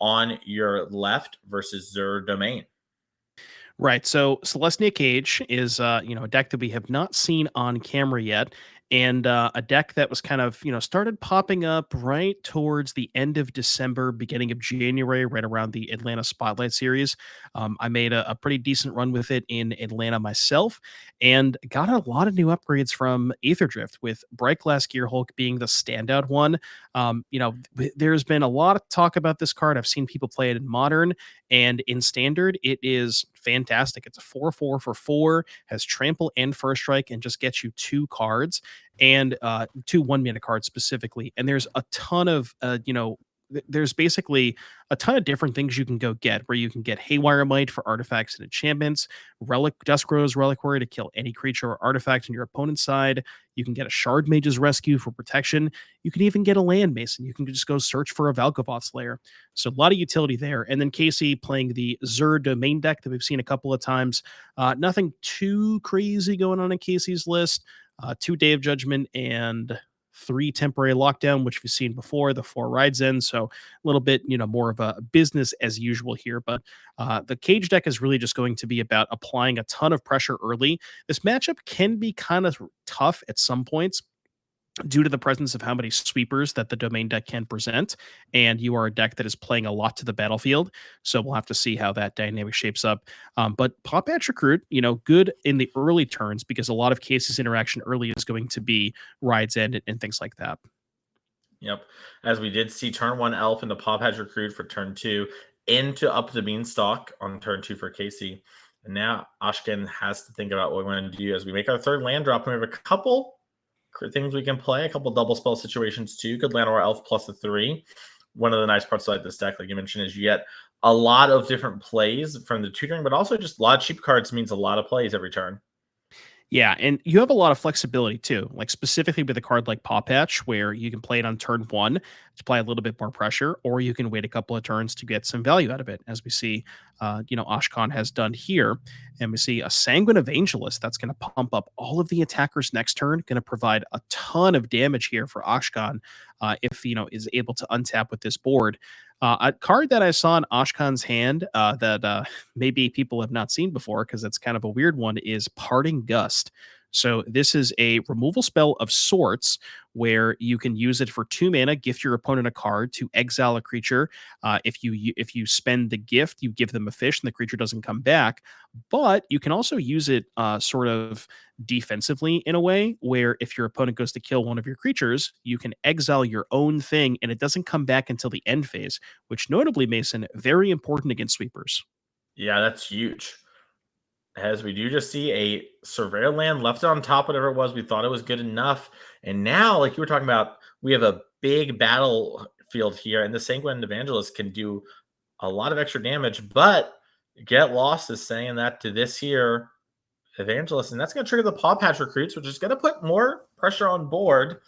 on your left versus Zur Domain. Right. So Celestia Cage is, a deck that we have not seen on camera yet, and a deck that was kind of, started popping up right towards the end of December, beginning of January, right around the Atlanta Spotlight Series. I made a pretty decent run with it in Atlanta myself, and got a lot of new upgrades from Aether Drift, with Bright Glass Gearhulk being the standout one. There's been a lot of talk about this card. I've seen people play it in Modern, and in Standard, it is fantastic. It's a 4/4 for 4, has trample and first strike, and just gets you 2 cards, and 2 1-mana cards specifically. And there's a ton of there's basically a ton of different things you can go get, where you can get Haywire Might for artifacts and enchantments, Duskro's Reliquary to kill any creature or artifact on your opponent's side. You can get a Shard Mage's Rescue for protection. You can even get a Land Mason. You can just go search for a Valkavoth Slayer. So a lot of utility there. And then Casey playing the Zur Domain deck that we've seen a couple of times. Nothing too crazy going on in Casey's list. 2 Day of Judgment and 3 Temporary Lockdown, which we've seen before, the 4 Rides In. So a little bit, more of a business as usual here. But the Cage deck is really just going to be about applying a ton of pressure early. This matchup can be kind of tough at some points, due to the presence of how many sweepers that the domain deck can present, and you are a deck that is playing a lot to the battlefield. So we'll have to see how that dynamic shapes up. But Pop Patch Recruit, good in the early turns, because a lot of cases interaction early is going to be Rides End and things like that. Yep. As we did see turn 1 Elf into Pop Patch Recruit for turn 2, into Up the Beanstalk on turn 2 for Casey. And now Ashkan has to think about what we're going to do as we make our 3rd land drop. And we have a couple things we can play, a couple double spell situations too. Good land or Elf plus a 3. One of the nice parts about this deck, like you mentioned, is you get a lot of different plays from the tutoring, but also just a lot of cheap cards means a lot of plays every turn. Yeah, and you have a lot of flexibility too, like specifically with a card like Paw Patch, where you can play it on turn 1 to apply a little bit more pressure, or you can wait a couple of turns to get some value out of it, as we see, Ashkan has done here. And we see a Sanguine Evangelist that's going to pump up all of the attackers next turn, going to provide a ton of damage here for Ashkan, if, is able to untap with this board. A card that I saw in Ashkan's hand that maybe people have not seen before, because it's kind of a weird one, is Parting Gust. So this is a removal spell of sorts, where you can use it for 2 mana, gift your opponent a card to exile a creature. If you spend the gift, you give them a fish and the creature doesn't come back. But you can also use it sort of defensively, in a way where if your opponent goes to kill one of your creatures, you can exile your own thing and it doesn't come back until the end phase, which notably, Mason, very important against sweepers. Yeah, that's huge. As we do just see a Surveyor land left on top, whatever it was, we thought it was good enough. And now, like you were talking about, we have a big battlefield here, and the Sanguine Evangelist can do a lot of extra damage, but Get Lost is saying that to this here Evangelist, and that's going to trigger the Paw Patch Recruits, which is going to put more pressure on board.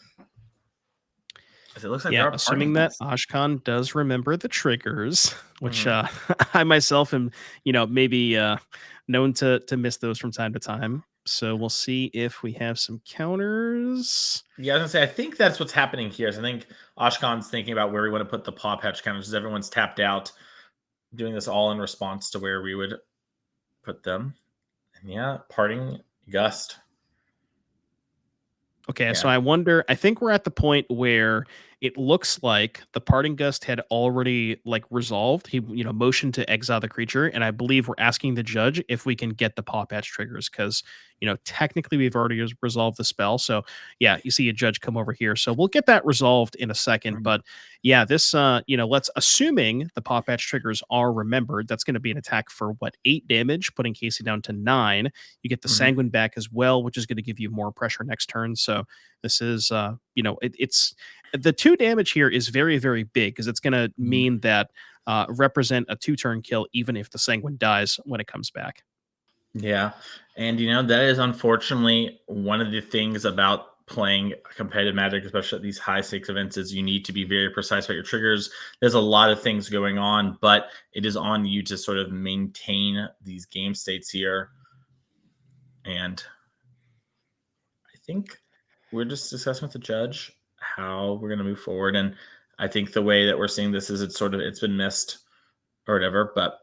As it looks like, assuming that Ashkan does remember the triggers, which I myself am, maybe known to miss those from time to time. So we'll see if we have some counters. Yeah, I was gonna say, I think that's what's happening here. So I think Ashkan's thinking about where we want to put the Paw Patch counters, as everyone's tapped out, doing this all in response to where we would put them. And yeah, Parting Gust. Okay, so I think we're at the point where it looks like the Parting Gust had already resolved. He, motioned to exile the creature, and I believe we're asking the judge if we can get the Paw Patch triggers, because technically we've already resolved the spell. So yeah, you see a judge come over here. So we'll get that resolved in a second. But yeah, this let's assuming the Paw Patch triggers are remembered, that's going to be an attack for 8 damage, putting Casey down to 9. You get the Sanguine back as well, which is going to give you more pressure next turn. So this is it's the 2 damage here is very, very big, because it's going to mean that represent a 2-turn kill, even if the Sanguine dies when it comes back. Yeah. And, that is unfortunately one of the things about playing competitive Magic, especially at these high stakes events, is you need to be very precise about your triggers. There's a lot of things going on, but it is on you to sort of maintain these game states here. And I think we're just discussing with the judge how we're going to move forward. And I think the way that we're seeing this is it's been missed or whatever. But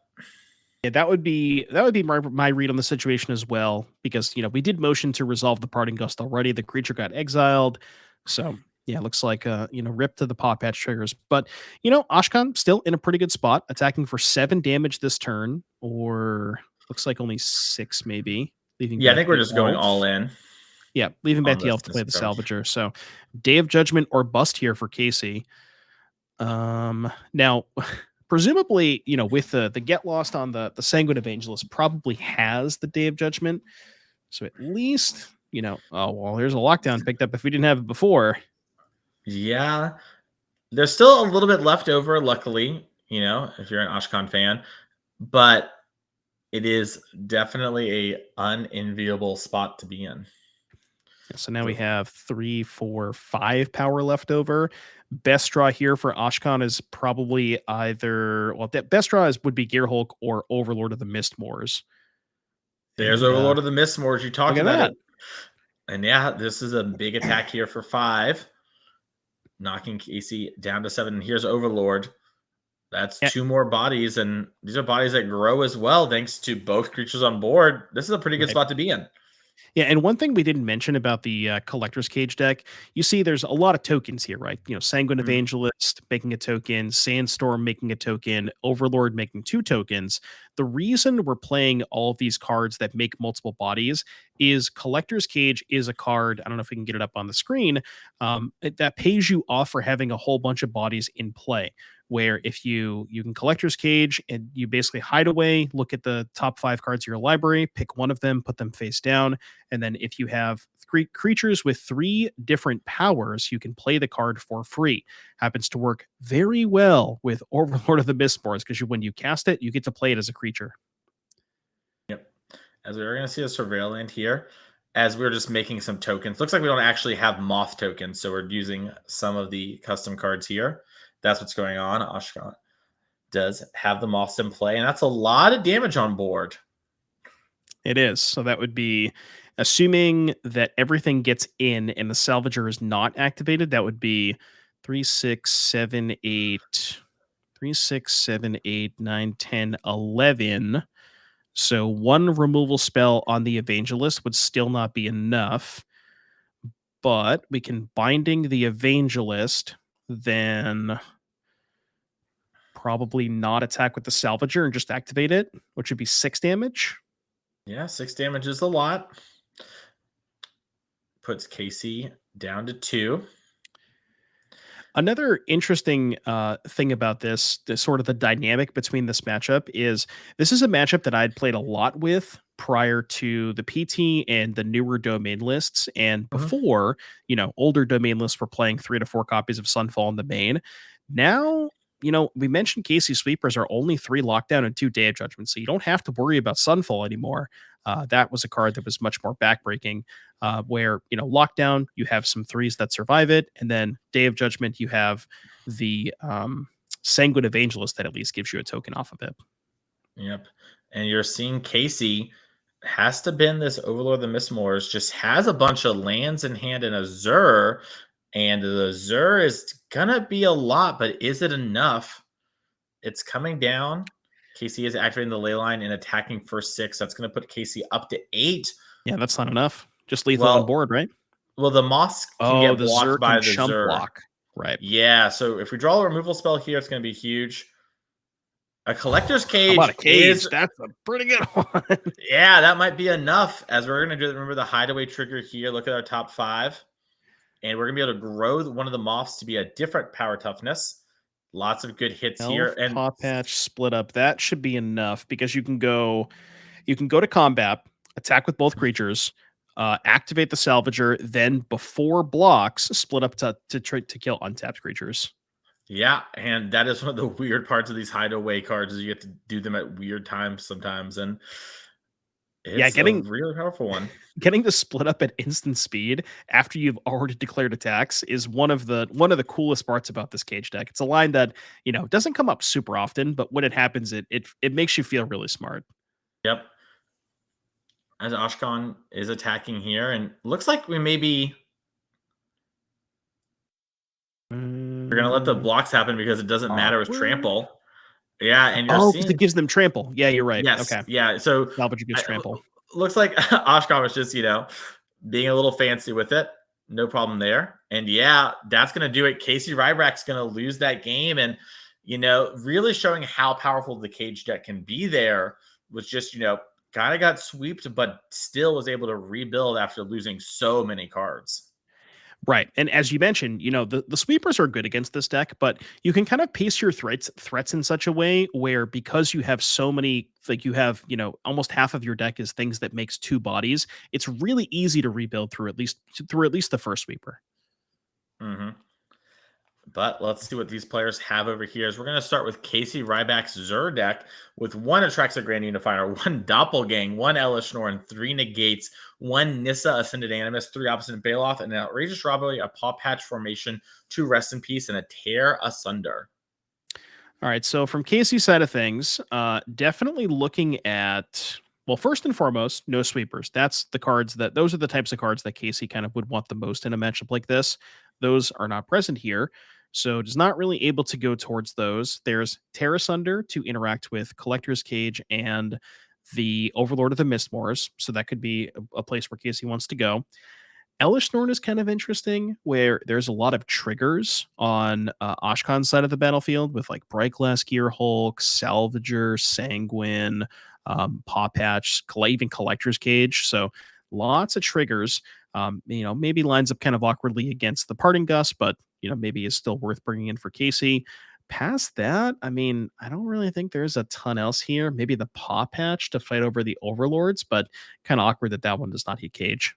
Yeah, that would be my read on the situation as well, because we did motion to resolve the parting gust already. The creature got exiled, so yeah, looks like rip to the paw patch triggers. But Ashkan still in a pretty good spot, attacking for 7 damage this turn, or looks like only 6 maybe, leaving yeah, I back think we're the just going all elf. in Yeah, leaving back on the this elf to this play the card. salvager. So Day of Judgment or bust here for Casey. Now, presumably, with the get lost on the Sanguine Evangelist probably has the Day of Judgment. So at least, oh well, here's a lockdown picked up if we didn't have it before. Yeah, there's still a little bit left over, luckily, if you're an Ashkan fan, but it is definitely a unenviable spot to be in. So now we So have 3, 4, 5 power left over. Best draw here for Ashkan is probably either, well, the best draw would be Gearhulk or Overlord of the Mistmoors. there's And Overlord of the Mistmores. You look talked at about that. it. And yeah, this is a big attack here for 5, knocking Casey down to 7. And here's Overlord. That's Yeah, 2 more bodies, and these are bodies that grow as well, thanks to both creatures on board. This is a pretty good right. spot to be in. Yeah, and one thing we didn't mention about the collector's cage deck, you see, there's a lot of tokens here, right? Sanguine Mhm. Evangelist making a token, Sandstorm making a token, Overlord making 2 tokens. The reason we're playing all of these cards that make multiple bodies is collector's cage is a card. I don't know if we can get it up on the screen. That pays you off for having a whole bunch of bodies in play. Where if you can collector's cage and you basically hide away, look at the top 5 cards of your library, pick one of them, put them face down, and then if you have 3 creatures with 3 different powers, you can play the card for free. Happens to work very well with Overlord of the Mistborns because when you cast it, you get to play it as a creature. Yep. As we're going to see a Surveil Land here, as we're just making some tokens. Looks like we don't actually have Moth tokens, so we're using some of the custom cards here. That's what's going on. Ashkan does have the Moths in play, and that's a lot of damage on board. It is. So that would be assuming that everything gets in and the salvager is not activated. That would be 3, 6, 7, 8, 3, 6, 7, 8, 9, 10, 11. So one removal spell on the Evangelist would still not be enough, but we can Binding the Evangelist, then probably not attack with the Salvager and just activate it, which would be 6 damage. Yeah, 6 damage is a lot. Puts Casey down to 2. Another interesting thing about this sort of the dynamic between this matchup is this is a matchup that I'd played a lot with prior to the PT and the newer domain lists. And Mhm. before, older domain lists were playing 3 to 4 copies of Sunfall in the main. Now, we mentioned Casey Sweepers are only 3 lockdown and 2 Day of Judgment. So you don't have to worry about Sunfall anymore. That was a card that was much more backbreaking, where lockdown you have some 3s that survive it, and then Day of Judgment you have the Sanguine Evangelist that at least gives you a token off of it. Yep. And you're seeing Casey has to bend this Overlord of the Mistmoors, just has a bunch of lands in hand and a Zur, and the Zur is gonna be a lot, but is it enough? It's coming down. Casey is activating the ley line and attacking for 6. That's gonna put Casey up to 8. Yeah, that's not enough. Just lethal on Well, board, right? the Moss can Oh, get the blocked Zur can by the chump Zur. block. Right. Yeah, so if we draw a removal spell here, it's gonna be huge. A Collector's How about Cage a is, cage? That's a pretty good one. yeah, that might be enough. As we're gonna do, remember the hideaway trigger here. Look at our top 5, and we're gonna be able to grow one of the moths to be a different power toughness. Lots of good hits here, Elf, and Paw Patch, Split Up. That should be enough because you can go to combat, attack with both creatures, activate the Salvager, then before blocks, split up to try to kill untapped creatures. yeah, and that is one of the weird parts of these hideaway cards is you get to do them at weird times sometimes, and Yeah, it's a getting really powerful one. getting to split up at instant speed after you've already declared attacks is one of the coolest parts about this cage deck. It's a line that doesn't come up super often, but when it happens, it makes you feel really smart. Yep. As Ashkan is attacking here, and looks like we maybe You're gonna let the blocks happen because it doesn't matter with Awkward. trample. Yeah, and you're Oh, because seeing it gives them trample. Yeah, you're right. yes, Okay. yeah. So Salvage gives I, trample. looks like Oshkosh was just being a little fancy with it. No problem there. And yeah, that's gonna do it. Casey Ryback's gonna lose that game, and really showing how powerful the cage deck can be. There was just kind of got swept, but still was able to rebuild after losing so many cards. Right. And as you mentioned, the sweepers are good against this deck, but you can kind of pace your threats in such a way where because you have so many, like you have, almost half of your deck is things that makes two bodies, it's really easy to rebuild through at least the first sweeper. Hmm. But let's see what these players have over here. We're going to start with Casey Ryback's Zur deck with one Atraxa Grand Unifier, one Doppelgang, one Elish Norn, three Negates, one Nissa Ascended Animus, three Opposite Bailoff, and an Outrageous Robbery, a Paw Patch Formation, two Rest in Peace, and a Tear Asunder. All right. So from Casey's side of things, definitely looking at, well, first and foremost, no sweepers. Those are the types of cards that Casey kind of would want the most in a matchup like this. Those are not present here. So does not really able to go towards those. There's Terrasunder to interact with Collector's Cage and the Overlord of the Mistmoors. So that could be a place where Casey wants to go. Elish Norn is kind of interesting, where there's a lot of triggers on Oshkon's side of the battlefield with like Bright Glass Gear Hulk, Salvager, Sanguine, Paw Patch, even Collector's Cage. So lots of triggers. Maybe lines up kind of awkwardly against the Parting Gust, but maybe is still worth bringing in for Casey. Past that, I mean, I don't really think there's a ton else here. Maybe the Paw Patch to fight over the Overlords, but kind of awkward that that one does not hit Cage.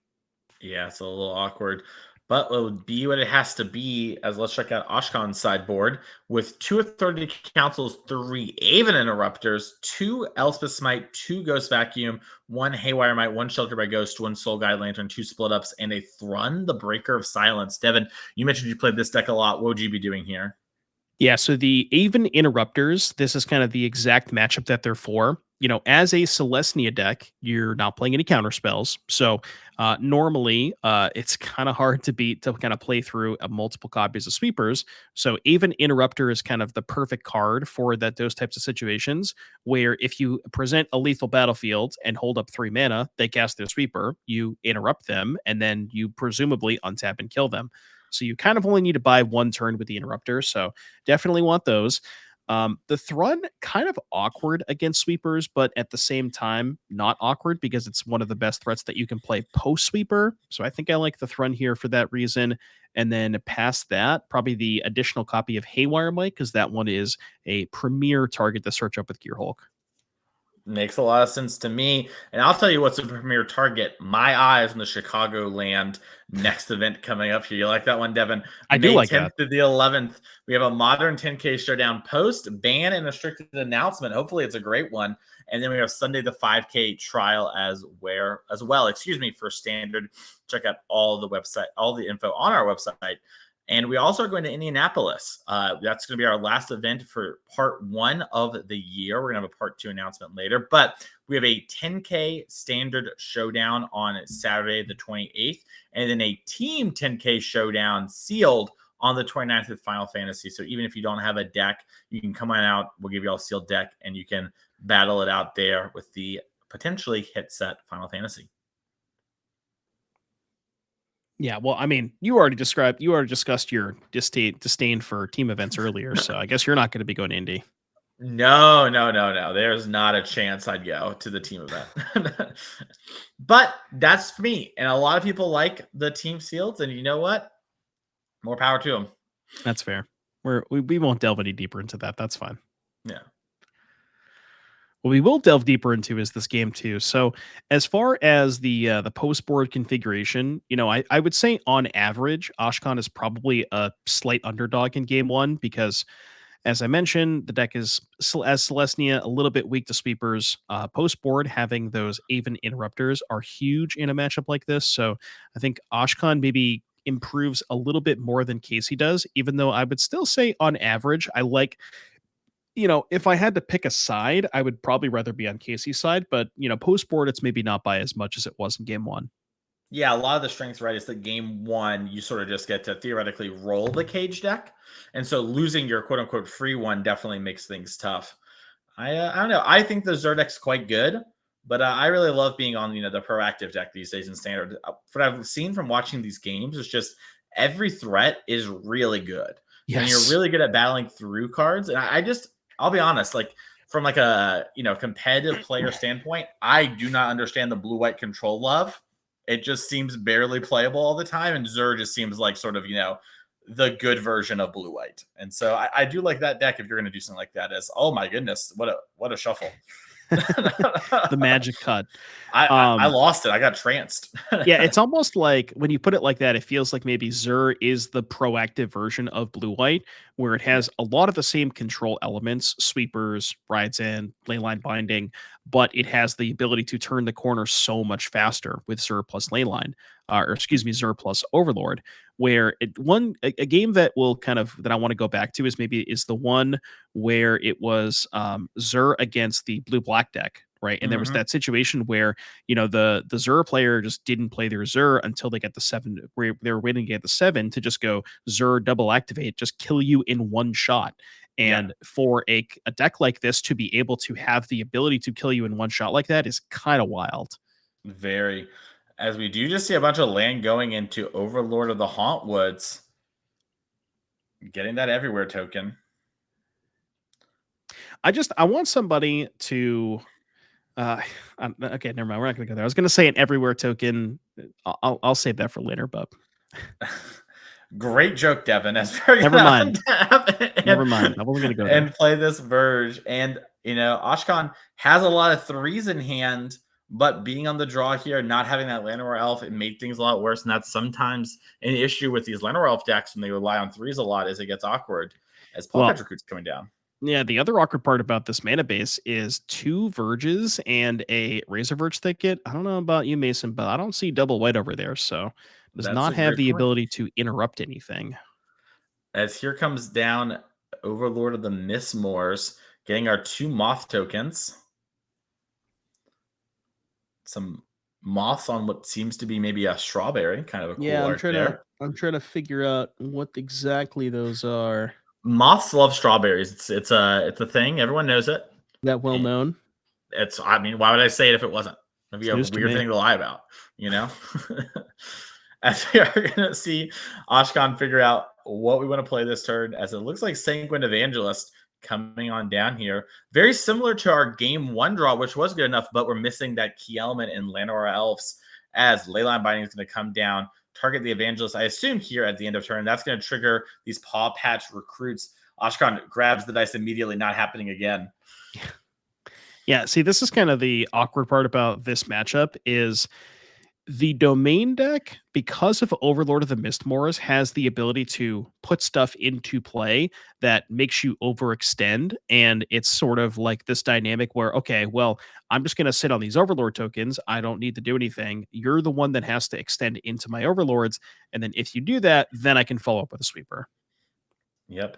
Yeah, it's a little awkward, but it would be what it has to be. As let's check out Oshkon's sideboard with two Authority Councils, three Aven Interrupters, two Elspeth Smite, two Ghost Vacuum, one Haywire Might, one Shelter by Ghost, one Soul Guide Lantern, two Split Ups, and a Thrun, the Breaker of Silence. Devin, you mentioned you played this deck a lot. What would you be doing here? Yeah, so the Aven Interrupters, this is kind of the exact matchup that they're for. As a Celestia deck, you're not playing any counter spells. So normally it's kind of hard to beat to kind of play through multiple copies of sweepers. So Aven Interrupter is kind of the perfect card for those types of situations where if you present a lethal battlefield and hold up 3 mana, they cast their sweeper, you interrupt them, and then you presumably untap and kill them. So you kind of only need to buy one turn with the interrupter. So definitely want those. The Thrun kind of awkward against sweepers, but at the same time not awkward because it's one of the best threats that you can play post sweeper. So I think I like the Thrun here for that reason. And then past that, probably the additional copy of Haywire Mike because that one is a premier target to search up with Gear Hulk. Makes a lot of sense to me. And I'll tell you what's a premier target. My eyes on the Chicagoland next event coming up here. You like that one, Devin? I do May like 10th that. to the 11th. We have a modern 10K showdown post, ban, and restricted announcement. Hopefully it's a great one. And then we have Sunday the 5K trial as well. Excuse me, for standard. Check out all the info on our website. And we also are going to Indianapolis. That's going to be our last event for part one of the year. We're going to have a part two announcement later. But we have a 10K standard showdown on Saturday, the 28th, and then a team 10K showdown sealed on the 29th with Final Fantasy. So even if you don't have a deck, you can come on out. We'll give you all a sealed deck, and you can battle it out there with the potentially hit set Final Fantasy. Yeah, well, I mean, you already discussed your disdain for team events earlier, so I guess you're not going to be going to Indy. No, no, no, no. There's not a chance I'd go to the team event. But that's for me. And a lot of people like the team seals. And you know what? More power to them. That's fair. We won't delve any deeper into that. That's fine. Yeah. What we will delve deeper into is this game too. So, as far as the post board configuration, I would say on average, Oshkon is probably a slight underdog in game one because, as I mentioned, the deck is as Celestia a little bit weak to sweepers. Post board having those Aven Interrupters are huge in a matchup like this. So, I think Oshkon maybe improves a little bit more than Casey does, even though I would still say on average, I like if I had to pick a side, I would probably rather be on Casey's side, but post board, it's maybe not by as much as it was in game one. Yeah, a lot of the strengths, right, is that game one, you sort of just get to theoretically roll the cage deck. And so losing your quote unquote free one definitely makes things tough. I don't know. I think the Zer deck's quite good, but I really love being on the proactive deck these days in standard. What I've seen from watching these games is just every threat is really good, and you're Yes. really good at battling through cards. And I just I'll be honest, like from like a competitive player standpoint, I do not understand the blue white control love. It just seems barely playable all the time, and Zer just seems like sort of the good version of blue white. And so I do like that deck if you're going to do something like that. As oh my goodness, what a shuffle! The magic cut. I lost it. I got tranced. Yeah, it's almost like when you put it like that, it feels like maybe Zur is the proactive version of Blue White, where it Yeah, has a lot of the same control elements, sweepers, rides in, leyline binding, but it has the ability to turn the corner so much faster with Zur plus leyline, or excuse me, Zur plus Overlord. Where a game that will kind of that I want to go back to is the one where it was Zur against the blue black deck, right? And there was hmm that situation where the Zur player just didn't play their Zur until they get the 7, where they were waiting to get the 7 to just go Zur double activate, just kill you in one shot. yeah, And for a deck like this to be able to have the ability to kill you in one shot like that is kind of wild. very. As we do just see a bunch of land going into Overlord of the Hauntwoods, getting that everywhere token. I want somebody to okay, never mind. We're not going to go there. I was going to say an everywhere token. I'll save that for later, but Great joke, Devin. As we're never gonna mind. untap Never mind. I wasn't going to go there. and play this Verge. And Ashkan has a lot of threes in hand, but being on the draw here, not having that Llanowar Elf, it made things a lot worse. And that's sometimes an issue with these Llanowar Elf decks when they rely on threes a lot, is it gets awkward as Paul Well, Recruit's coming down. yeah, the other awkward part about this mana base is 2 Verges and a Razor Verge Thicket. I don't know about you, Mason, but I don't see double white over there, so does That's not a have great the point. ability to interrupt anything. As here comes down Overlord of the Mistmoors, getting our 2 Moth tokens. Some moths on what seems to be maybe a strawberry, kind of a Yeah, cool art there. I'm trying to figure out what exactly those are. Moths love strawberries. It's a thing. Everyone knows it. That well And known? I mean, why would I say it if it wasn't? It'd be It's a news to weird me. thing to lie about, you know? As we are gonna see Ashkan figure out what we want to play this turn, as it looks like Sanguine Evangelist coming on down here. Very similar to our game one draw, which was good enough, but we're missing that key element in Llanowar Elves, as Leyline Binding is going to come down, target the Evangelist, I assume, here at the end of turn. That's going to trigger these Paw Patch recruits. Ashkan grabs the dice immediately, not happening again. Yeah, see, this is kind of the awkward part about this matchup is the domain deck, because of Overlord of the Mistmoors, has the ability to put stuff into play that makes you overextend. And it's sort of like this dynamic where, okay, well, I'm just going to sit on these Overlord tokens. I don't need to do anything. You're the one that has to extend into my Overlords. And then if you do that, then I can follow up with a sweeper. Yep.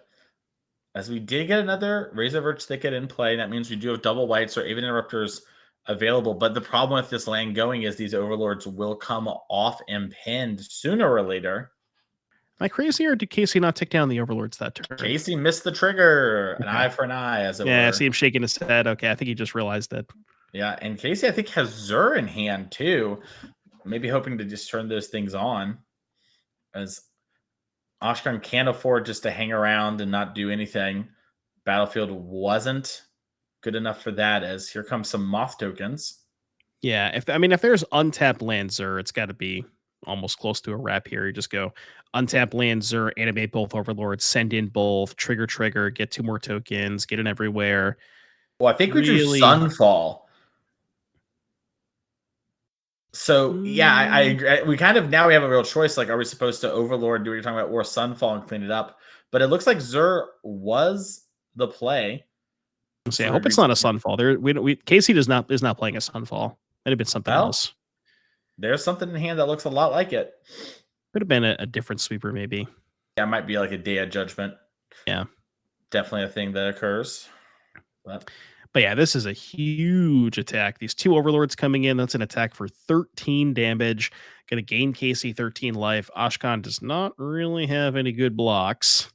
As we did get another Razor Verge Thicket in play, that means we do have double whites or even interrupters available. But the problem with this land going is these overlords will come off and pinned sooner or later. Am I crazy, or did Casey not take down the Overlords that turn? Casey missed the trigger, an Okay. eye for an eye, as it Yeah, I see were. him shaking his head. Okay, I think he just realized it. Yeah, and Casey, I think, has Zur in hand too. Maybe hoping to just turn those things on, as Oshkan can't afford just to hang around and not do anything. Battlefield wasn't good enough for that, as here comes some moth tokens. Yeah, if there's untapped land Zur, it's got to be almost close to a wrap here. You just go untap land Zur, animate both overlords, send in both, trigger, get 2 more tokens, get it everywhere. Well, I think we drew Really, Sunfall. So yeah, I mm, agree. We kind of now we have a real choice. Like, are we supposed to Overlord, do what you're talking about, or Sunfall and clean it up? But it looks like Zur was the play. see. So I we hope it's reached. not a Sunfall. We Casey is not playing a Sunfall. It'd have been something Well, else. there's something in hand that looks a lot like it. Could have been a different sweeper, maybe. Yeah, it might be like a Day of Judgment. Yeah. Definitely a thing that occurs. But But yeah, this is a huge attack. These two overlords coming in. That's an attack for 13 damage. Going to gain Casey 13 life. Ashkan does not really have any good blocks.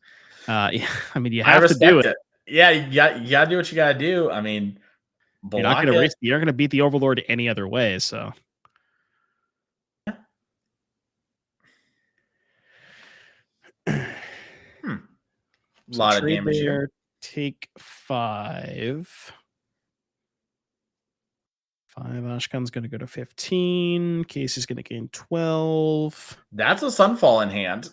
Yeah, I mean, you I have to do respect it. it. Yeah, you gotta do what you gotta do. I mean, You're not block going it. to you're not going to beat the overlord any other way. So Hmm. A so lot of trade damage here. there. Take 5. 5. Ashkan's going to go to 15. Casey's going to gain 12. That's a sunfall in hand.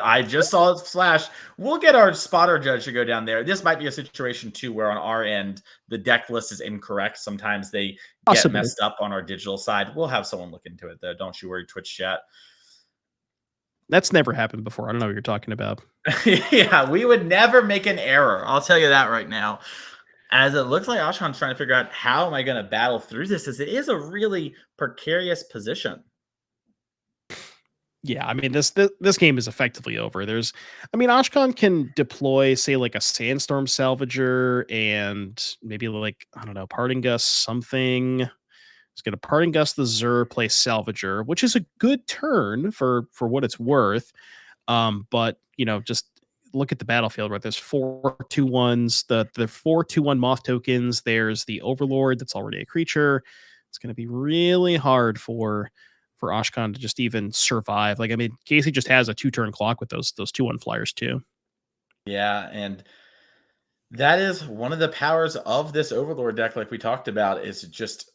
I just saw it flash. We'll get our spotter judge to go down there. This might be a situation too where on our end the deck list is incorrect. Sometimes they get Possibly. messed up on our digital side. We'll have someone look into it though. Don't you worry, Twitch chat. That's never happened before. I don't know what you're talking about. Yeah, we would never make an error. I'll tell you that right now. As it looks like Ashkan's trying to figure out how am I going to battle through this, as it is a really precarious position. Yeah, I mean this game is effectively over. I mean, Ashkan can deploy, say, like a sandstorm salvager and maybe like I don't know, parting gust something. He's gonna parting gust the Zur, play salvager, which is a good turn for what it's worth. But just look at the battlefield, right? There's 4/2/1s, the 4/2/1 moth tokens. There's the Overlord that's already a creature. It's gonna be really hard for Ashkan to just even survive. Like, I mean, Casey just has a 2-turn clock with those 2/1 flyers too. Yeah, and that is one of the powers of this Overlord deck, like we talked about, is it just,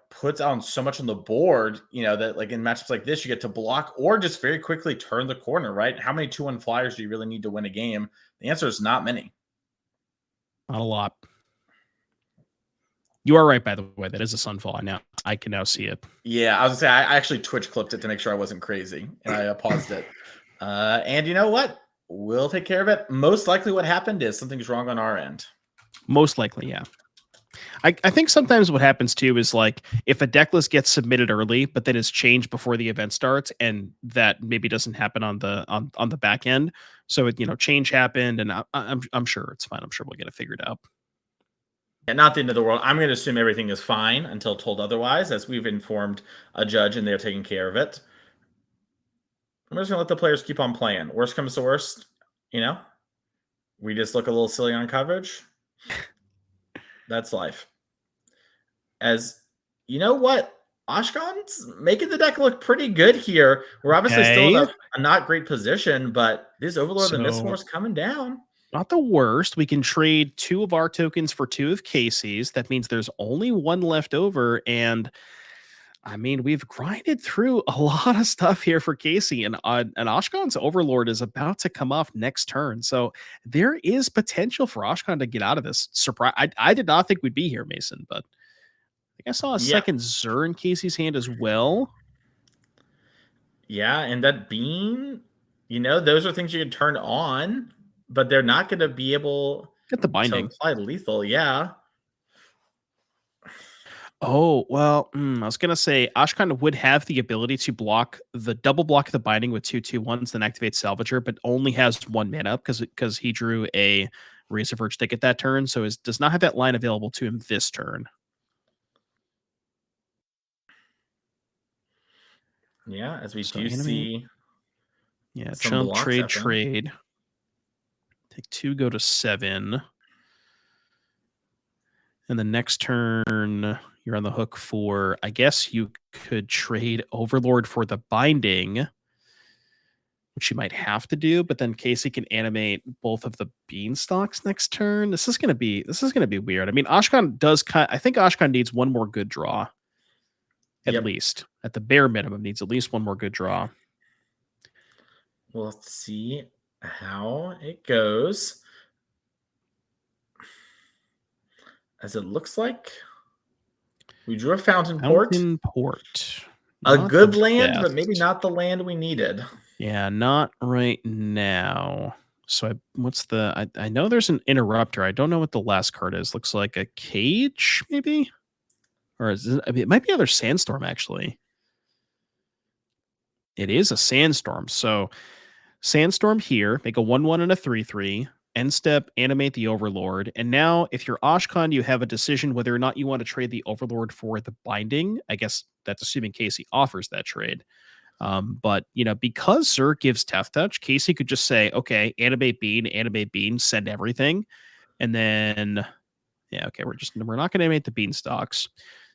puts on so much on the board, that like in matchups like this, you get to block or just very quickly turn the corner, right? How many 2/1 flyers do you really need to win a game? The answer is not many. Not a lot. You are right, by the way. That is a sunfall. I can now see it. Yeah, I was gonna say I actually Twitch clipped it to make sure I wasn't crazy, and I paused it. And you know what? We'll take care of it. Most likely, what happened is something's wrong on our end. Most likely, yeah. I think sometimes what happens too is like if a deck list gets submitted early, but then is changed before the event starts, and that maybe doesn't happen on the back end. So change happened, and I'm sure it's fine. I'm sure we'll get it figured out. Yeah, not the end of the world. I'm going to assume everything is fine until told otherwise, as we've informed a judge and they're taking care of it. I'm just going to let the players keep on playing. Worst comes to worst, we just look a little silly on coverage. That's life. As you know what? Ashkan's making the deck look pretty good here. We're obviously still in a not great position, but this Overlord and Mistmore is coming down. Not the worst. We can trade 2 of our tokens for 2 of Casey's. That means there's only 1 left over. And I mean, we've grinded through a lot of stuff here for Casey, and Ashkan's Overlord is about to come off next turn. So there is potential for Ashkan to get out of this. Surprise! I did not think we'd be here, Mason, but I think I saw a second Zur in Casey's hand as well. Yeah, and that beam, those are things you can turn on, but they're not going to be able Get the to binding. apply lethal. Yeah. Oh, well, I was going to say Ashkan would have the ability to double block the binding with 2/2/1s, then activate Salvager, but only has 1 mana because he drew a Razor Verge Stick at that turn, so does not have that line available to him this turn. Yeah, as we do see. Yeah, some chump, blocks trade. Take 2, go to 7. And the next turn, you're on the hook for, I guess you could trade Overlord for the binding, which you might have to do, but then Casey can animate both of the beanstalks next turn. This is gonna be weird. I mean, Ashkan I think Ashkan needs 1 more good draw. At least. At the bare minimum, needs at least 1 more good draw. We'll see how it goes. As it looks like we drew a Fountain Port. A good land, but maybe not the land we needed. Yeah, not right now. So I know there's an interrupter. I don't know what the last card is. Looks like a cage, maybe? Or it might be another sandstorm, actually. It is a sandstorm. So sandstorm here, make a 1/1 and a 3/3. end step, animate the Overlord. And now, if you're Oshkon, you have a decision whether or not you want to trade the Overlord for the binding. I guess that's assuming Casey offers that trade. But because Sir gives Tef Touch, Casey could just say, okay, animate bean, send everything. And then yeah, okay, we're not gonna animate the beanstalks.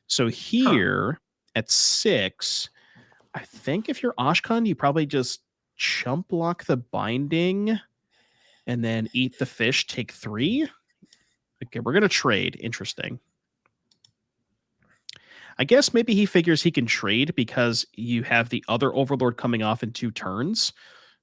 So Huh. here at 6, I think if you're Oshkon, you probably just chump block the binding and then eat the fish, take 3. Okay, we're gonna trade. Interesting. I guess maybe he figures he can trade because you have the other Overlord coming off in 2 turns.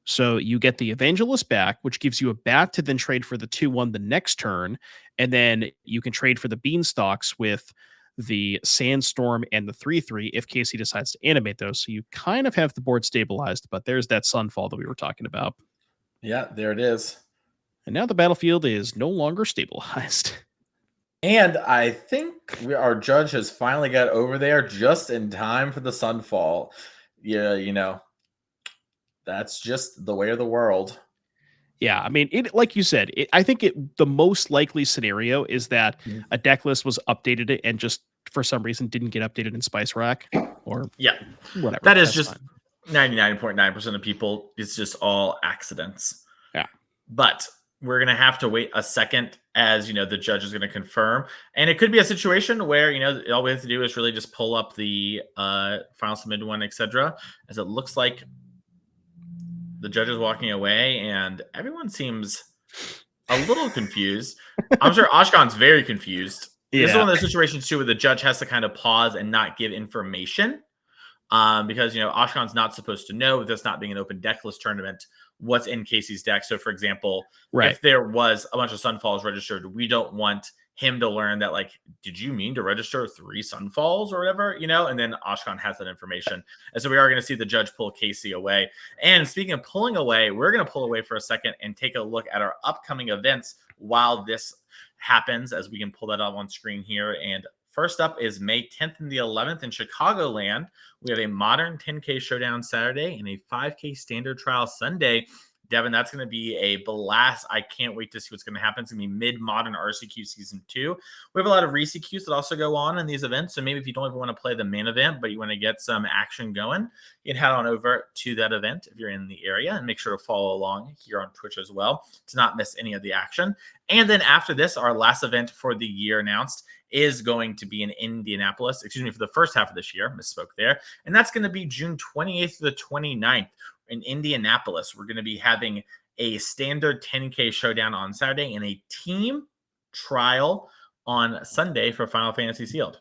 So you get the Evangelist back, which gives you a bat to then trade for the 2/1 the next turn. And then you can trade for the Beanstalks with the Sandstorm and the 3/3 if Casey decides to animate those. So you kind of have the board stabilized, but there's that Sunfall that we were talking about. Yeah, there it is. And now the battlefield is no longer stabilized. And I think our judge has finally got over there just in time for the sunfall. Yeah, that's just the way of the world. Yeah, I mean, like you said, I think the most likely scenario is that Mhm. a deck list was updated and just for some reason didn't get updated in Spice Rack or Yeah, whatever. that is That's just fine. 99.9% of people. It's just all accidents. Yeah. But we're going to have to wait a second as, the judge is going to confirm. And it could be a situation where, all we have to do is really just pull up the final submitted one, etc. As it looks like the judge is walking away and everyone seems a little confused. I'm sure Ashkan's very confused. This is Yeah. one of those situations too where the judge has to kind of pause and not give information, because Ashkan's not supposed to know, with this not being an open deck list tournament, what's in Casey's deck. So, for example, Right. if there was a bunch of Sunfalls registered, we don't want him to learn that, like, did you mean to register 3 Sunfalls or whatever, and then Ashkan has that information. And so we are going to see the judge pull Casey away. And speaking of pulling away, we're going to pull away for a second and take a look at our upcoming events while this happens, as we can pull that up on screen here. And first up is May 10th and the 11th in Chicagoland. We have a modern 10K showdown Saturday and a 5K standard trial Sunday. Devin, that's going to be a blast. I can't wait to see what's going to happen. It's going to be mid-modern RCQ Season 2. We have a lot of ReCQs that also go on in these events. So maybe if you don't even want to play the main event, but you want to get some action going, you can head on over to that event if you're in the area, and make sure to follow along here on Twitch as well to not miss any of the action. And then after this, our last event for the year announced is going to be in Indianapolis, for the first half of this year, misspoke there. And that's going to be June 28th to the 29th in Indianapolis. We're going to be having a standard 10K showdown on Saturday and a team trial on Sunday for Final Fantasy Sealed.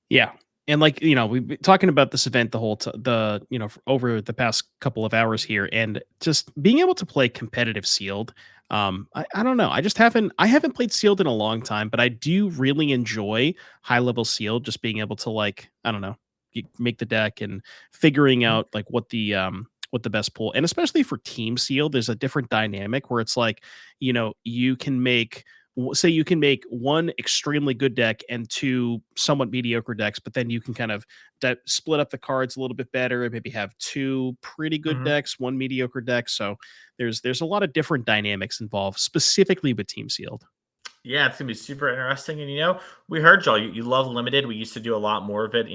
Yeah. And we've been talking about this event over the past couple of hours here, and just being able to play competitive Sealed. I don't know. I haven't played Sealed in a long time, but I do really enjoy high level Sealed. Just being able to I don't know, make the deck and figuring out what the best pull, and especially for team Sealed, there's a different dynamic where it's you can make. Say you can make 1 extremely good deck and 2 somewhat mediocre decks, but then you can kind of split up the cards a little bit better and maybe have 2 pretty good decks, 1 mediocre deck. So there's a lot of different dynamics involved, specifically with Team Sealed. Yeah, it's gonna be super interesting. And we heard y'all. You love limited. We used to do a lot more of it.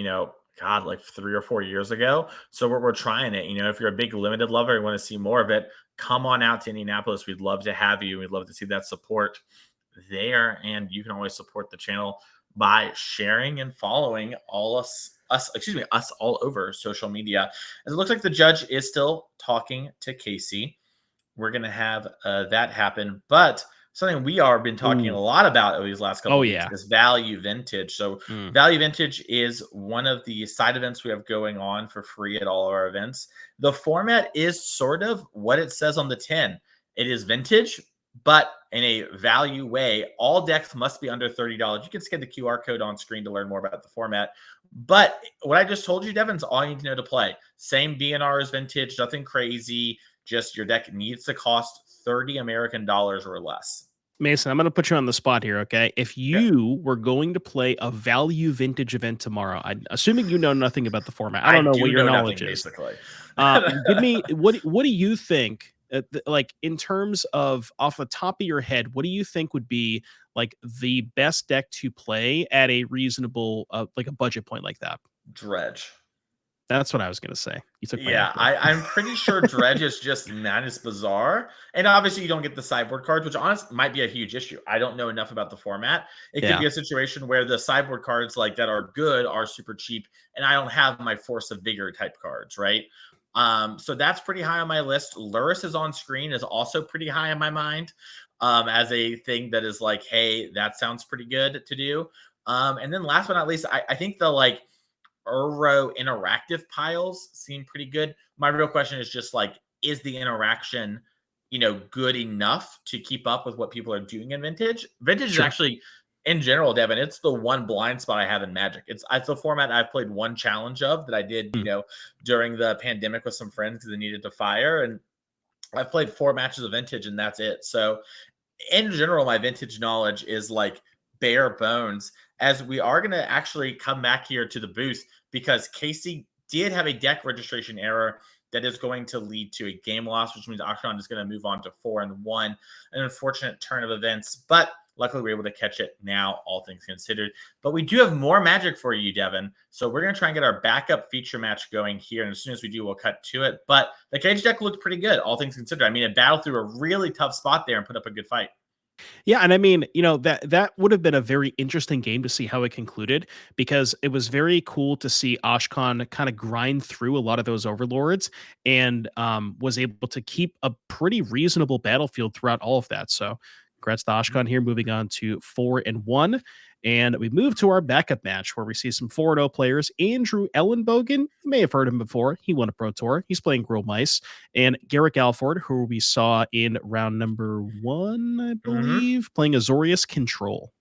God, like 3 or 4 years ago. So we're trying it. If you're a big limited lover and want to see more of it, come on out to Indianapolis. We'd love to have you. We'd love to see that support there. And you can always support the channel by sharing and following us all over social media. And it looks like the judge is still talking to Casey. We're gonna have that happen, but something we are been talking a lot about over these last couple of weeks is Value Vintage. So Value Vintage is one of the side events we have going on for free at all of our events. The format is sort of what it says on the tin. It is vintage, but in a value way. All decks must be under $30. You can scan the QR code on screen to learn more about the format. But what I just told you, Devin's all you need to know to play. Same DNR as vintage, nothing crazy. Just your deck needs to cost 30 American dollars or less. Mason, I'm going to put you on the spot here, okay? If you were going to play a Value Vintage event tomorrow, assuming you know nothing about the format, I don't know what your knowledge is. Basically. Give me what do you think like in terms of off the top of your head, what do you think would be like the best deck to play at a reasonable, like a budget point like that? Dredge. That's what I was gonna say. You took my Yeah, answer. I'm pretty sure Dredge is just Madness Bizarre. And obviously, you don't get the sideboard cards, which honestly might be a huge issue. I don't know enough about the format. It could Yeah, be a situation where the sideboard cards like that are good are super cheap, and I don't have my Force of Vigor type cards, right? So that's pretty high on my list. Luris is on screen is also pretty high in my mind, as a thing that is like, hey, that sounds pretty good to do. And then last but not least, I think the like Uro interactive piles seem pretty good. My real question is just like, is the interaction, good enough to keep up with what people are doing in Vintage? Vintage is sure. actually, in general, Devin, it's the one blind spot I have in Magic. It's a format I've played one challenge of that I did, Hmm. during the pandemic with some friends because they needed to fire, and I've played 4 matches of Vintage and that's it. So in general, my Vintage knowledge is like bare bones, as we are going to actually come back here to the booth because Casey did have a deck registration error that is going to lead to a game loss, which means Akshan is going to move on to 4-1. An unfortunate turn of events, but luckily we're able to catch it now, all things considered. But we do have more Magic for you, Devin. So we're going to try and get our backup feature match going here. And as soon as we do, we'll cut to it. But the Cage deck looked pretty good, all things considered. I mean, it battled through a really tough spot there and put up a good fight. Yeah, and I mean, that would have been a very interesting game to see how it concluded because it was very cool to see Ashkan kind of grind through a lot of those overlords and was able to keep a pretty reasonable battlefield throughout all of that. So, congrats to Ashkan here, moving on to 4-1. And we move to our backup match where we see some 4-0 players. Andrew Ellenbogen, you may have heard him before. He won a Pro Tour. He's playing Gruul Mice. And Garrick Alford, who we saw in round number 1, I Mm-hmm. believe, playing Azorius Control.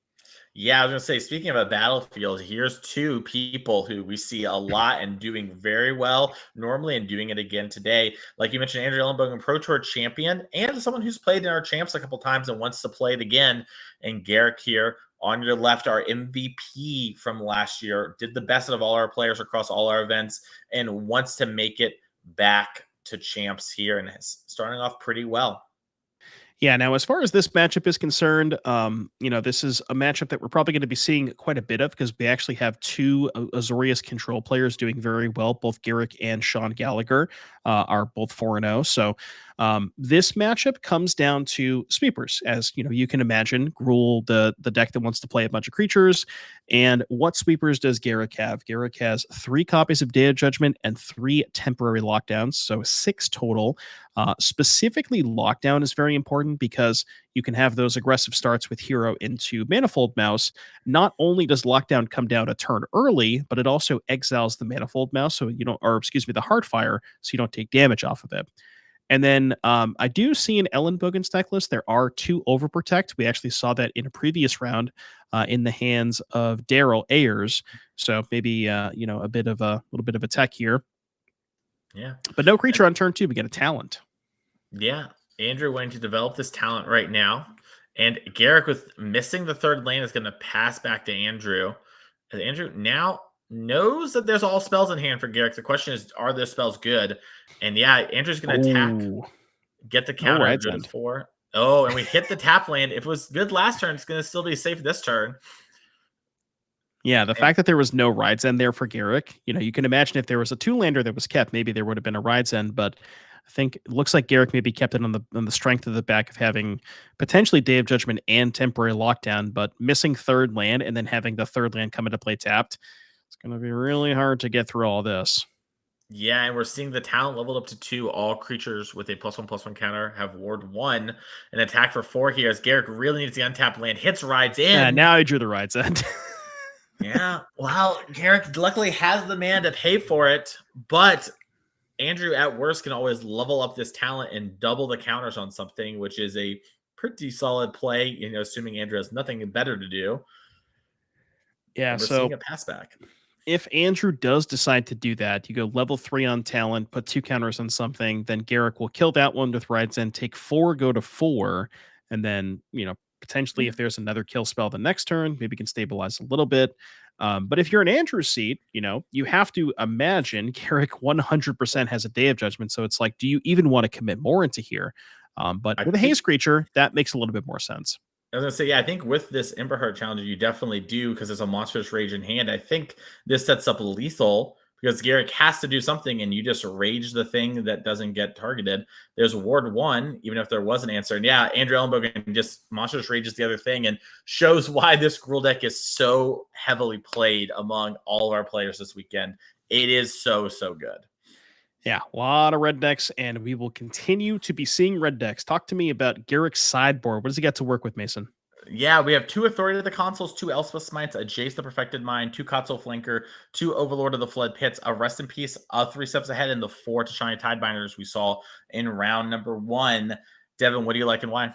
Yeah, I was gonna say, speaking of a battlefield, here's two people who we see a lot and doing very well normally and doing it again today. Like you mentioned, Andrew Ellenbogen, Pro Tour champion, and someone who's played in our champs a couple times and wants to play it again. And Garrick here on your left, our MVP from last year, did the best of all our players across all our events and wants to make it back to champs here and is starting off pretty well. Yeah, now as far as this matchup is concerned, this is a matchup that we're probably going to be seeing quite a bit of because we actually have two Azorius control players doing very well. Both Garrick and Sean Gallagher are both 4-0. So this matchup comes down to sweepers, as you can imagine. Gruul, the deck that wants to play a bunch of creatures. And what sweepers does Garrick have? Garrick has 3 copies of Day of Judgment and 3 temporary lockdowns, so 6 total. Specifically, lockdown is very important because you can have those aggressive starts with hero into Manifold Mouse. Not only does lockdown come down a turn early, but it also exiles the Manifold Mouse, so you don't, or excuse me, the Heartfire, so you don't take damage off of it. And then I do see in Ellenbogen's deck list there are 2 Overprotect. We actually saw that in a previous round in the hands of Daryl Ayers. So maybe a little bit of a tech here, Yeah. but no creature on turn 2. We get a talent. Yeah, Andrew wanting to develop this talent right now. And Garrick, with missing the third lane, is going to pass back to Andrew. And Andrew now knows that there's all spells in hand for Garrick. The question is, are those spells good? And yeah, Andrew's going to attack, Oh, get the no counter, Ride's go to End. 4. Oh, and we hit the tap land. If it was good last turn, it's going to still be safe this turn. Yeah, the And fact that there was no Ride's End there for Garrick, you can imagine if there was a 2-lander that was kept, maybe there would have been a Ride's End, but I think it looks like Garrick maybe kept it on the strength of the back of having potentially Day of Judgment and temporary lockdown, but missing third land and then having the third land come into play tapped. It's going to be really hard to get through all this. yeah, and we're seeing the talent leveled up to 2. All creatures with a +1/+1 counter have ward 1. An attack for 4 here as Garrick really needs the untapped land. Hits, rides in. Now I drew the Ride's End. Yeah, well, Garrick luckily has the man to pay for it, but Andrew at worst can always level up this talent and double the counters on something, which is a pretty solid play, assuming Andrew has nothing better to do. Yeah, And we're seeing so a pass back. if Andrew does decide to do that, you go level 3 on talent, put 2 counters on something, then Garrick will kill that one with Rides End, take 4, go to 4, and then, potentially if there's another kill spell the next turn, maybe can stabilize a little bit. But if you're in Andrew's seat, you have to imagine Garrick 100% has a Day of Judgment. So it's like, do you even want to commit more into here? But I with a think haste creature, that makes a little bit more sense. I was gonna say, yeah, I think with this Ember Heart Challenger, you definitely do because there's a monstrous rage in hand. I think this sets up lethal because Garrick has to do something, and you just rage the thing that doesn't get targeted. There's Ward 1, even if there was an answer. And yeah, Andrew Ellenbogen just monstrous rages the other thing and shows why this Gruul deck is so heavily played among all of our players this weekend. It is so, so good. Yeah, a lot of red decks, and we will continue to be seeing red decks. Talk to me about Garrick's sideboard. What does he got to work with, Mason? Yeah, we have 2 Authority of the Consoles, 2 Elspeth Smites, a Jace the Perfected Mind, 2 Kotso Flanker, 2 Overlord of the Flood Pits, a Rest in Peace, 3 steps ahead, and the 4 to Shiny Tidebinders we saw in round number 1. Devin, what do you like and why?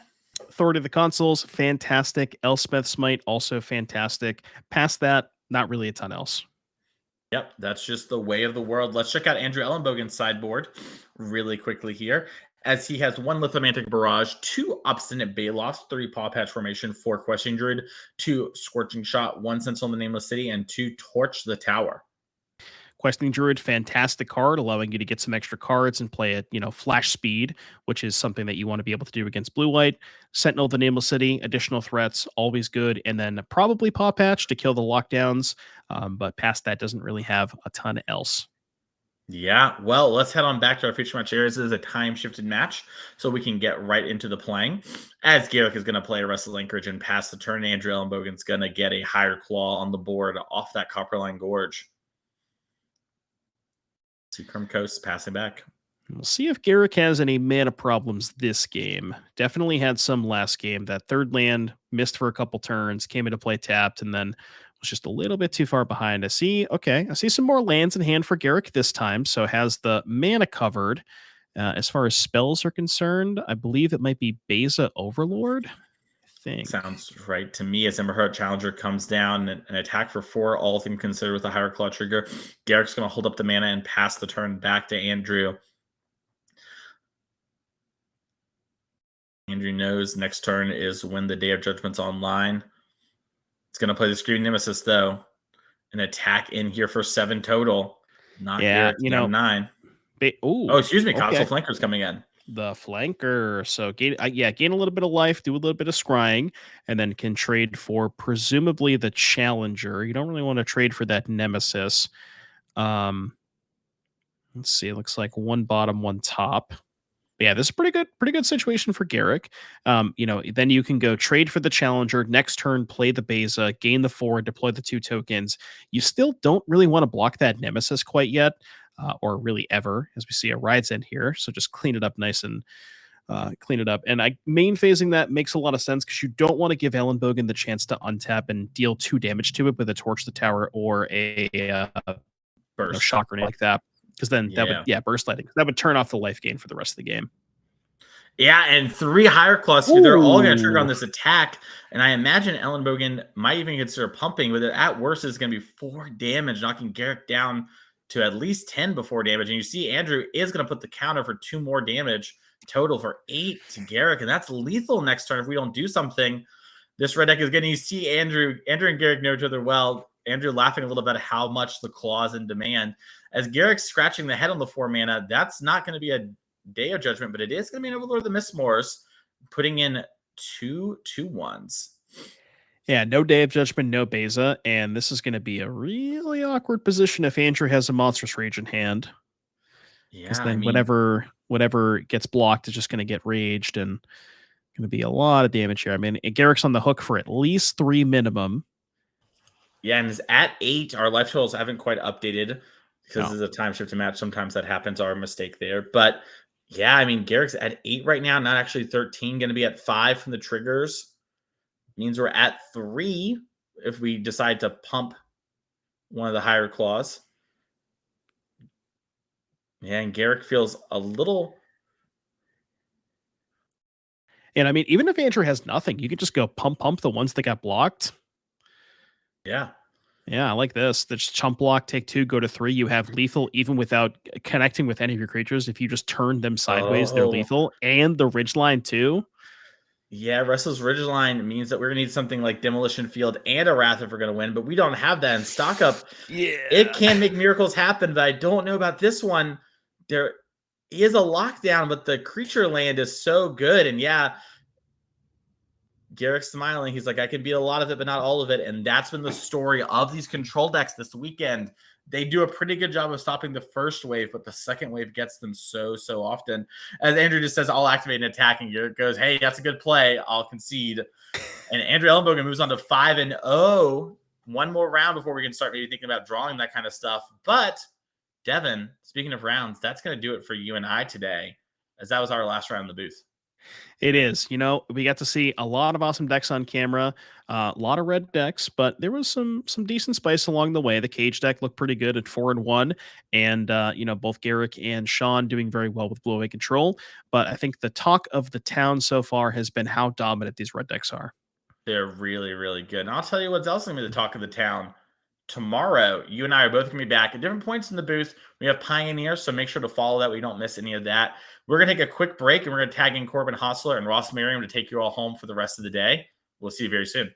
Authority of the Consoles, fantastic. Elspeth Smite, also fantastic. Past that, not really a ton else. Yep, that's just the way of the world. Let's check out Andrew Ellenbogen's sideboard really quickly here, as he has 1 Lithomantic Barrage, 2 Obstinate Baloths, 3 Paw Patch Formation, 4 Questing Druid, 2 Scorching Shot, 1 Sentinel in the Nameless City, and 2 Torch the Tower. Questing Druid, fantastic card, allowing you to get some extra cards and play at, flash speed, which is something that you want to be able to do against blue white. Sentinel of the Nameless City, additional threats, always good. And then probably Paw Patch to kill the lockdowns. But past that, doesn't really have a ton else. Yeah, well, let's head on back to our feature match areas. This is a time-shifted match, so we can get right into the playing. As Garrick is going to play a Restless Anchorage and pass the turn, Andrew Ellenbogen's going to get a higher claw on the board off that Copperline Gorge. Seacrum Coast passing back. We'll see if Garrick has any mana problems this game. Definitely had some last game. That third land missed for a couple turns, came into play tapped, and then was just a little bit too far behind. I see some more lands in hand for Garrick this time, so has the mana covered. As far as spells are concerned, I believe it might be Beza Overlord. Think. Sounds right to me. As Ember Heart Challenger comes down, an attack for 4, all things considered, with a higher claw trigger. Garrick's going to hold up the mana and pass the turn back to Andrew. Andrew knows next turn is when the Day of Judgment's online. It's going to play the Screaming Nemesis, though. An attack in here for 7 total. Not Garrick's 9. Oh, excuse me. Console Flanker's coming in. The flanker. So gain a little bit of life, do a little bit of scrying, and then can trade for presumably the challenger. You don't really want to trade for that nemesis. Let's see. It looks like 1 bottom, 1 top. But yeah, this is pretty good situation for Garrick. Then you can go trade for the challenger. Next turn, play the Beza, gain the 4, deploy the 2 tokens. You still don't really want to block that nemesis quite yet. Or really ever, as we see a Ride's End here. So just clean it up nice and clean it up. And main phasing that makes a lot of sense because you don't want to give Ellenbogen the chance to untap and deal 2 damage to it with a Torch the Tower or a burst shock grenade like that. Because then that would burst lightning. That would turn off the life gain for the rest of the game. Yeah, and 3 higher claws here. They're all going to trigger on this attack. And I imagine Ellenbogen might even consider pumping, but at worst is going to be 4 damage, knocking Garrick down to at least 10 before damage. And you see Andrew is going to put the counter for 2 more damage total for 8 to Garrick. And that's lethal next turn if we don't do something. This red deck is getting, you see Andrew and Garrick know each other well. Andrew laughing a little bit at how much the claw is in demand. As Garrick's scratching the head on the 4 mana, that's not going to be a Day of Judgment, but it is going to be an Overlord of the Mistmores, putting in 2 2/1s. Yeah, no Day of Judgment, no Beza, and this is going to be a really awkward position if Andrew has a Monstrous Rage in hand. Because then whatever gets blocked is just going to get raged, and going to be a lot of damage here. I mean, Garrick's on the hook for at least 3 minimum. Yeah, and at 8, our life totals haven't quite updated because this is a time shifted match. Sometimes that happens, our mistake there. But yeah, I mean, Garrick's at 8 right now, not actually 13, going to be at 5 from the triggers. Means we're at 3 if we decide to pump one of the higher claws. Yeah, and Garrick feels a little... And I mean, even if Andrew has nothing, you can just go pump the ones that got blocked. Yeah. Yeah, I like this. Just chump block, take 2, go to 3. You have lethal even without connecting with any of your creatures. If you just turn them sideways, they're lethal. And the ridgeline too. Yeah, Russell's Ridgeline means that we're gonna need something like Demolition Field and a Wrath if we're gonna win, but we don't have that in stock up. It Yeah. can make miracles happen, but I don't know about this one. There is a lockdown, but the creature land is so good. And yeah, Garrick's smiling. He's like, I can beat a lot of it, but not all of it. And that's been the story of these control decks this weekend. They do a pretty good job of stopping the first wave, but the second wave gets them so often. As Andrew just says, I'll activate an attack, and Garrick goes, hey, that's a good play. I'll concede. And Andrew Ellenbogen moves on to 5-0. One more round before we can start maybe thinking about drawing that kind of stuff. But Devin, speaking of rounds, that's going to do it for you and I today, as that was our last round in the booth. It is. We got to see a lot of awesome decks on camera, a lot of red decks, but there was some decent spice along the way. The cage deck looked pretty good at 4-1, and both Garrick and Sean doing very well with blue away control. But I think the talk of the town so far has been how dominant these red decks are. They're really good. And I'll tell you what's else going to be the talk of the town. Tomorrow, you and I are both going to be back at different points in the booth. We have Pioneer, so make sure to follow that. We don't miss any of that. We're going to take a quick break, and we're going to tag in Corbin Hostler and Ross Merriam to take you all home for the rest of the day. We'll see you very soon.